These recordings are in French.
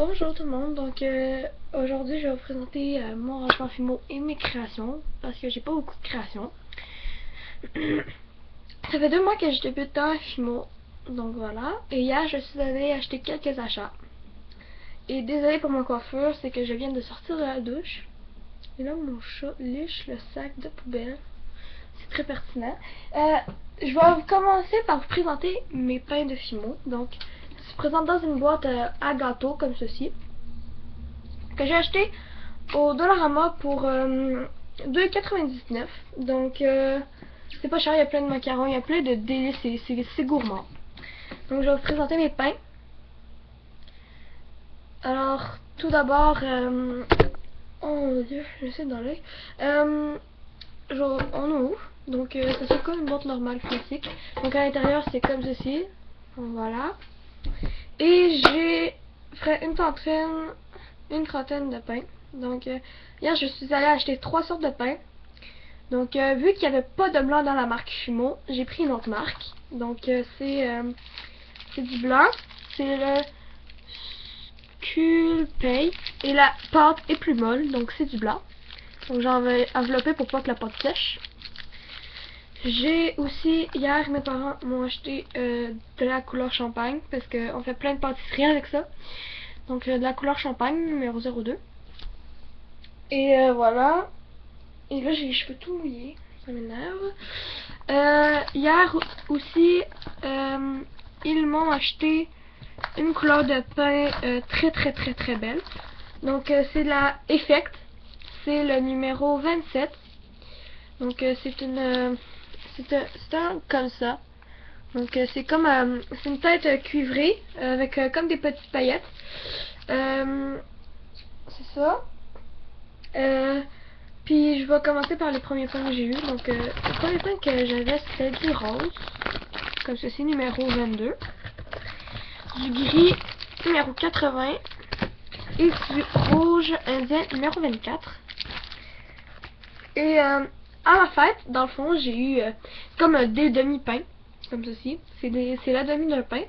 Bonjour tout le monde, donc aujourd'hui je vais vous présenter mon rangement Fimo et mes créations parce que j'ai pas beaucoup de créations. Ça fait 2 mois que je débute dans Fimo, donc voilà. Et hier je suis allée acheter quelques achats. Et désolé pour ma coiffure, c'est que je viens de sortir de la douche. Et là mon chat liche le sac de poubelle. C'est très pertinent. Je vais commencer par vous présenter mes pains de Fimo. Donc ça se présente dans une boîte à gâteau comme ceci, que j'ai acheté au Dollarama pour 2,99 $. Donc c'est pas cher, il y a plein de macarons, il y a plein de délices, c'est gourmand. Donc je vais vous présenter mes pains. Alors tout d'abord, oh mon dieu, j'essaie dans l'œil. On ouvre, donc ça c'est comme une boîte normale classique. Donc à l'intérieur c'est comme ceci, voilà. Et j'ai fait une trentaine de pains. Donc hier je suis allée acheter 3 sortes de pains. Donc vu qu'il n'y avait pas de blanc dans la marque Fimo, j'ai pris une autre marque. Donc c'est du blanc, c'est le Sculpey et la pâte est plus molle, donc c'est du blanc. Donc j'en vais envelopper pour pas que la pâte sèche. J'ai aussi, hier mes parents m'ont acheté de la couleur champagne parce qu'on fait plein de pâtisseries avec ça. Donc de la couleur champagne numéro 02. Et voilà. Et là j'ai les cheveux tout mouillés, ça m'énerve. Hier aussi, ils m'ont acheté une couleur de pain très belle. Donc c'est la Effect, c'est le numéro 27. Donc c'est un comme ça. Donc c'est comme c'est une tête cuivrée avec comme des petites paillettes. C'est ça. Puis je vais commencer par les premiers pains que j'ai eu. Donc le premier pain que j'avais c'était du rose, comme ceci, numéro 22, du gris numéro 80 et du rouge indien numéro 24. Et à ma fête, dans le fond, j'ai eu comme des demi-pains, comme ceci. C'est la demi d'un pain,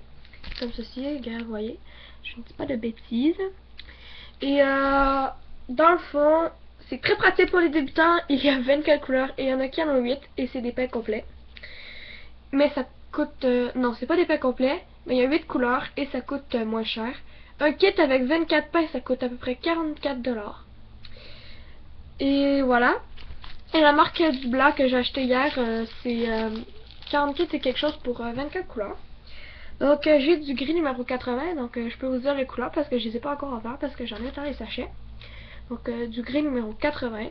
comme ceci, regarde, vous voyez. Je ne dis pas de bêtises. Et dans le fond, c'est très pratique pour les débutants. Il y a 24 couleurs et il y en a qui en ont 8 et c'est des pains complets. Mais ça coûte... non, c'est pas des pains complets, mais il y a 8 couleurs et ça coûte moins cher. Un kit avec 24 pains, ça coûte à peu près 44 $. Et voilà. Et la marque du blanc que j'ai acheté hier, c'est 40 kits et quelque chose pour 24 couleurs. Donc j'ai du gris numéro 80, donc je peux vous dire les couleurs parce que je les ai pas encore ouverts parce que j'en ai dans les sachets. Donc du gris numéro 80.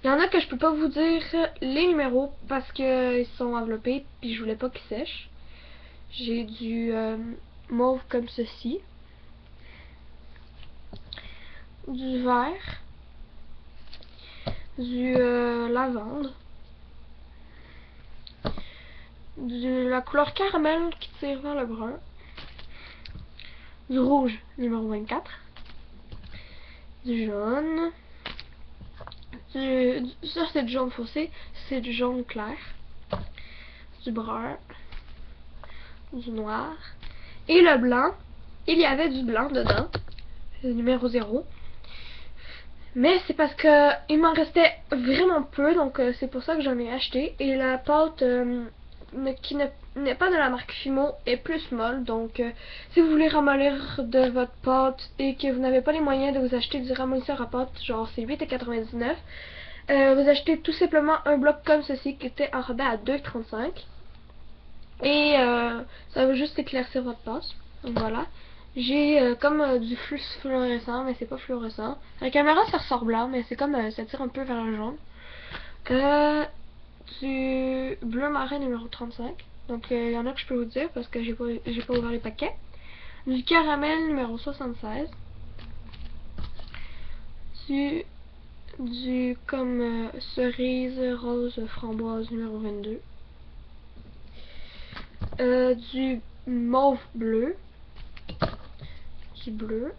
Il y en a que je peux pas vous dire les numéros parce qu'ils sont enveloppés puis je voulais pas qu'ils sèchent. J'ai du mauve comme ceci, du vert, du lavande, de la couleur caramel qui tire vers le brun, du rouge numéro 24, du jaune, ça c'est du jaune foncé, c'est du jaune clair, du brun, du noir, et le blanc, il y avait du blanc dedans, le numéro 0. Mais c'est parce que il m'en restait vraiment peu, donc c'est pour ça que j'en ai acheté. Et la pâte qui n'est pas de la marque Fimo est plus molle, donc si vous voulez ramollir de votre pâte et que vous n'avez pas les moyens de vous acheter du ramollisseur à pâte, genre c'est 8,99 $, vous achetez tout simplement un bloc comme ceci qui était en rabais à 2,35 $. Et ça va juste éclaircir votre pâte. Donc voilà. J'ai comme du fluorescent, mais c'est pas fluorescent. À la caméra ça ressort blanc, mais c'est comme ça tire un peu vers le jaune. Du bleu marin numéro 35. Donc il y en a que je peux vous dire parce que j'ai pas ouvert les paquets. Du caramel numéro 76. Du comme cerise rose framboise numéro 22. Du mauve bleu. Du bleu.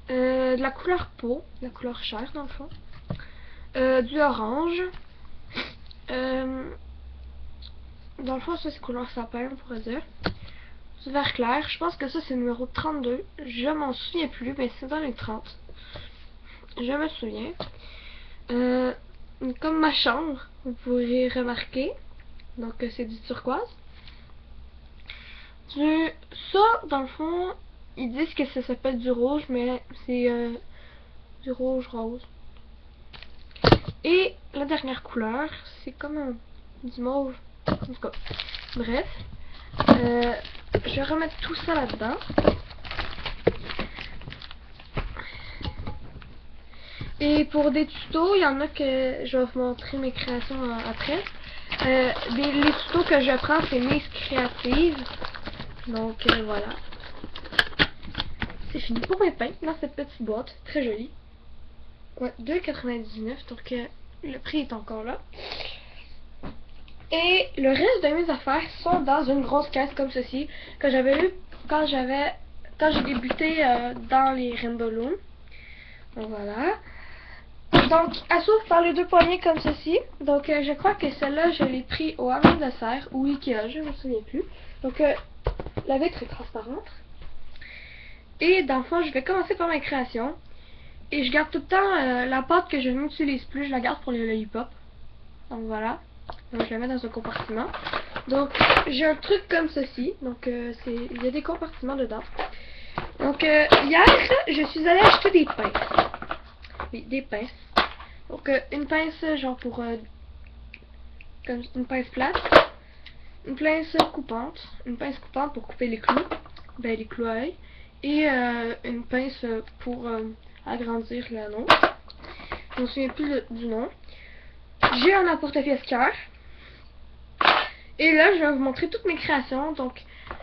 De la couleur peau, la couleur chair dans le fond. Du orange. Dans le fond, ça c'est couleur sapin, on pourrait dire. du vert clair. Je pense que ça c'est le numéro 32. Je m'en souviens plus, mais c'est dans les 30. Je me souviens. Comme ma chambre, vous pourrez remarquer. Donc c'est du turquoise. Ça, dans le fond, ils disent que ça s'appelle du rouge, mais c'est du rouge rose. Et la dernière couleur, c'est comme du mauve. En tout cas, bref. Je vais remettre tout ça là-dedans. Et pour des tutos, il y en a que je vais vous montrer mes créations après. Les tutos que je prends, c'est Miss Créative. Donc voilà. C'est fini pour mes pains dans cette petite boîte. Très jolie. Ouais, 2,99. Donc le prix est encore là. Et le reste de mes affaires sont dans une grosse caisse comme ceci que j'avais eu quand j'ai débuté dans les Rainbow Loom. Donc voilà. Donc, elle s'ouvre par les deux poignées comme ceci. Donc, je crois que celle-là, je l'ai pris au Hamon de Serre ou Ikea, je ne me souviens plus. Donc, la vitre est transparente. Et dans le fond, je vais commencer par ma création. Et je garde tout le temps la pâte que je n'utilise plus, je la garde pour les lollipops. Donc, voilà. Donc, je la mets dans un compartiment. Donc, j'ai un truc comme ceci. Donc, il y a des compartiments dedans. Donc, hier, je suis allée acheter des pinces. Oui, des pinces. Donc une pince genre pour comme une pince plate, une pince coupante pour couper les clous, les clous à œil, et une pince pour agrandir l'anneau. Je ne me souviens plus du nom. J'ai un porte-pièce cœur. Et là je vais vous montrer toutes mes créations. Donc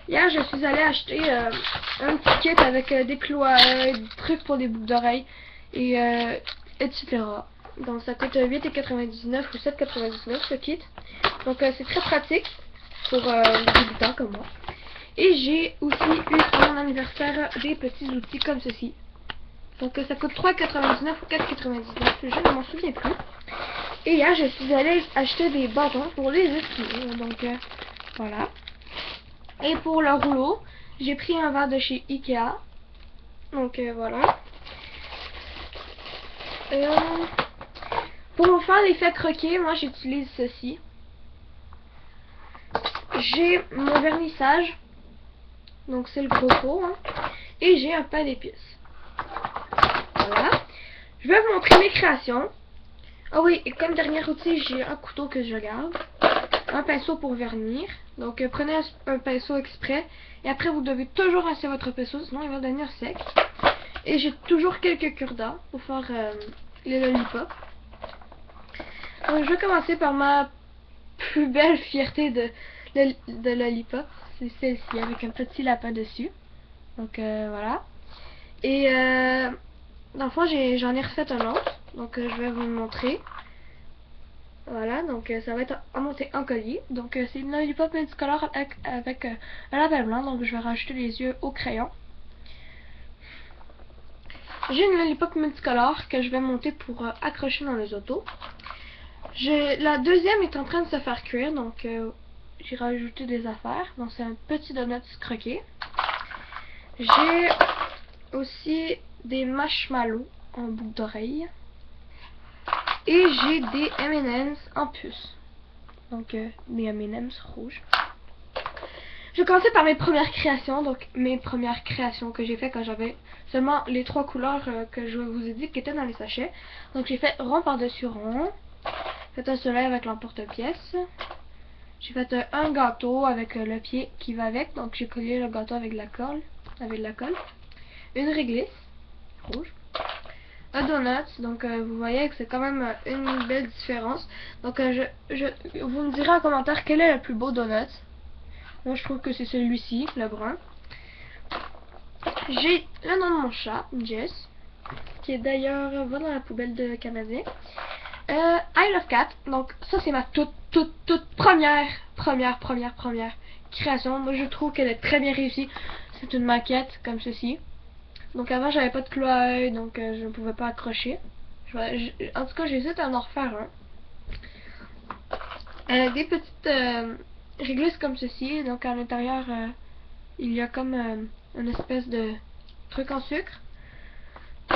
hier je suis allée acheter un petit kit avec des clous à œil, des trucs pour des boucles d'oreilles et etc. Donc ça coûte 8,99 ou 7,99 ce kit. Donc c'est très pratique pour les débutants comme moi. Et j'ai aussi eu à mon anniversaire des petits outils comme ceci. Donc ça coûte 3,99 ou 4,99, je ne m'en souviens plus. Et hier je suis allée acheter des bâtons pour les essuyer. Donc voilà. Et pour le rouleau, j'ai pris un verre de chez Ikea. Donc voilà. Pour faire l'effet croquet, moi j'utilise ceci. J'ai mon vernissage, donc c'est le gros pot, hein, et j'ai un pain d'épices. Voilà. Je vais vous montrer mes créations. Ah oui, et comme dernier outil, j'ai un couteau que je garde, un pinceau pour vernir. Donc prenez un pinceau exprès, et après vous devez toujours rincer votre pinceau, sinon il va devenir sec. Et j'ai toujours quelques cure-dents pour faire les lollipops. Donc je vais commencer par ma plus belle fierté de lollipop. C'est celle-ci avec un petit lapin dessus. Donc voilà. Et dans le fond j'en ai refait un autre. Donc je vais vous le montrer. Voilà, donc ça va être monté en collier. Donc c'est une lollipop multicolore avec un label blanc. Donc je vais rajouter les yeux au crayon. J'ai une lollipop multicolore que je vais monter pour accrocher dans les autos. La deuxième est en train de se faire cuire, donc j'ai rajouté des affaires. Donc c'est un petit donut croqué. J'ai aussi des marshmallows en boucle d'oreille. Et j'ai des M&M's en puce. Donc des M&M's rouges. Je vais commencer par mes premières créations. Donc mes premières créations que j'ai fait quand j'avais seulement les trois couleurs que je vous ai dit qui étaient dans les sachets. Donc j'ai fait rond par-dessus rond. J'ai fait un soleil avec l'emporte-pièce. J'ai fait un gâteau avec le pied qui va avec. Donc j'ai collé le gâteau avec de la colle. Une réglisse rouge. Un donut. Donc vous voyez que c'est quand même une belle différence. Donc vous me direz en commentaire quel est le plus beau donut. Moi je trouve que c'est celui-ci, le brun. J'ai le nom de mon chat, Jess, qui est d'ailleurs va dans la poubelle de Canadien. I Love Cat, donc ça c'est ma toute première création. Moi je trouve qu'elle est très bien réussie. C'est une maquette comme ceci. Donc avant j'avais pas de clou à œil, donc je ne pouvais pas accrocher. En tout cas j'hésite à en refaire un. Des petites réglisses comme ceci, donc à l'intérieur il y a comme une espèce de truc en sucre.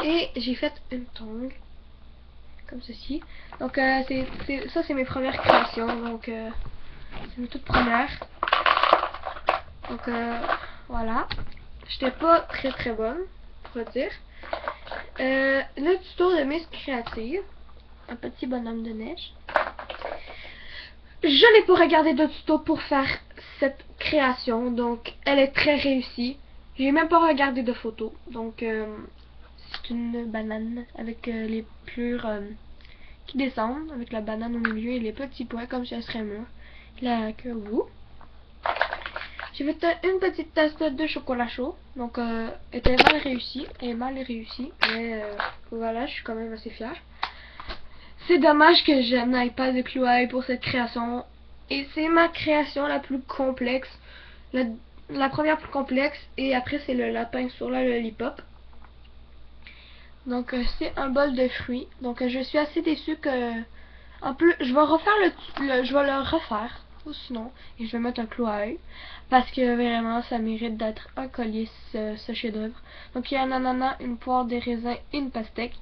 Et j'ai fait une tongue. Comme ceci. Donc ça c'est mes premières créations. Donc c'est mes toutes premières. Donc voilà. J'étais pas très bonne, pour dire. Le tuto de Miss Créative. Un petit bonhomme de neige. Je n'ai pas regardé de tuto pour faire cette création. Donc elle est très réussie. J'ai même pas regardé de photos. Donc c'est une banane avec les plures qui descendent. Avec la banane au milieu et les petits points comme si elle serait mûre. La queue au bout. J'ai fait une petite tasse de chocolat chaud. Donc, elle était mal réussie. Mais voilà, je suis quand même assez fière. C'est dommage que je n'aille pas de Clouaille pour cette création. Et c'est ma création la plus complexe. La première plus complexe. Et après, c'est le lapin sur la lollipop. Donc, c'est un bol de fruits. Donc, je suis assez déçue que... En plus, je vais refaire je vais le refaire. Ou sinon, et je vais mettre un clou à œil. Parce que vraiment, ça mérite d'être un collier, ce chef-d'œuvre. Donc, il y a un ananas, une poire, des raisins et une pastèque.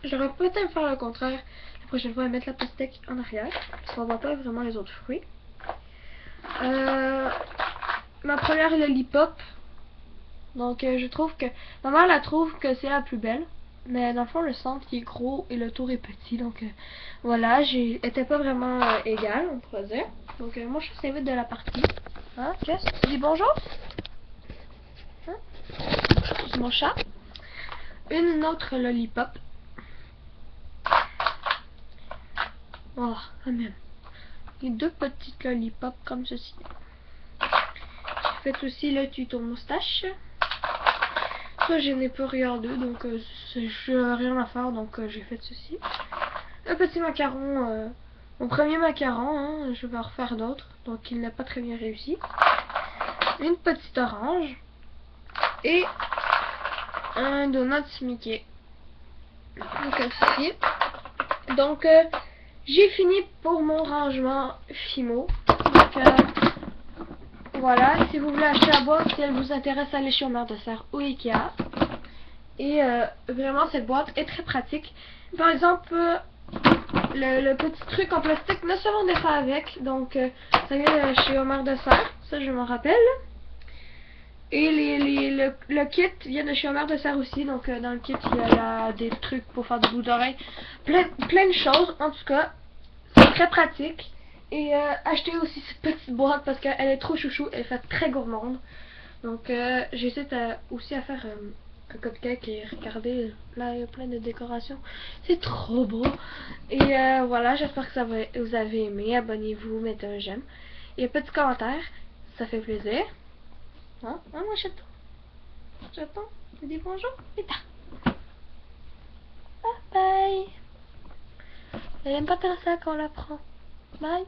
J'aurais peut-être faire le contraire. La prochaine fois, mettre la pastèque en arrière. Parce qu'on voit pas vraiment les autres fruits. Ma première lollipop. Donc, je trouve que... Ma mère la trouve que c'est la plus belle. Mais dans le fond, le centre il est gros et le tour est petit. Donc voilà, j'étais pas vraiment égale, on pourrait dire. Donc moi, je suis vite de la partie. Hein, Jess? Tu dis bonjour? Hein? C'est mon chat. Une autre lollipop. Oh, quand même. Et deux petites lollipops comme ceci. J'ai fait aussi le tuto moustache. Ça, je n'ai pas regardé, donc je n'ai rien à faire, donc j'ai fait ceci. Un petit macaron, mon premier macaron, hein, je vais en refaire d'autres, donc il n'a pas très bien réussi. Une petite orange et un donut Mickey. Comme ceci. Donc j'ai fini pour mon rangement Fimo. Donc voilà, si vous voulez acheter la boîte, si elle vous intéresse, allez chez Omar de Serre ou Ikea. Et vraiment, cette boîte est très pratique. Par exemple, le petit truc en plastique ne se vendait pas avec. Donc, ça vient de chez Omar de Serre. Ça, je m'en rappelle. Et le kit vient de chez Omar de Serre aussi. Donc, dans le kit, il y a des trucs pour faire des bouts d'oreilles. Plein de choses. En tout cas, c'est très pratique. Et achetez aussi cette petite boîte parce qu'elle est trop chouchou. Elle fait très gourmande. Donc j'hésite aussi à faire un cupcake et regardez, là il y a plein de décorations. C'est trop beau. Et voilà, j'espère que vous avez aimé. Abonnez-vous, mettez un j'aime. Et un petit commentaire, ça fait plaisir. Hein? Hein, moi j'attends. Je dis bonjour. Et ta. Bye bye. Elle aime pas faire ça quand on la prend. Bye.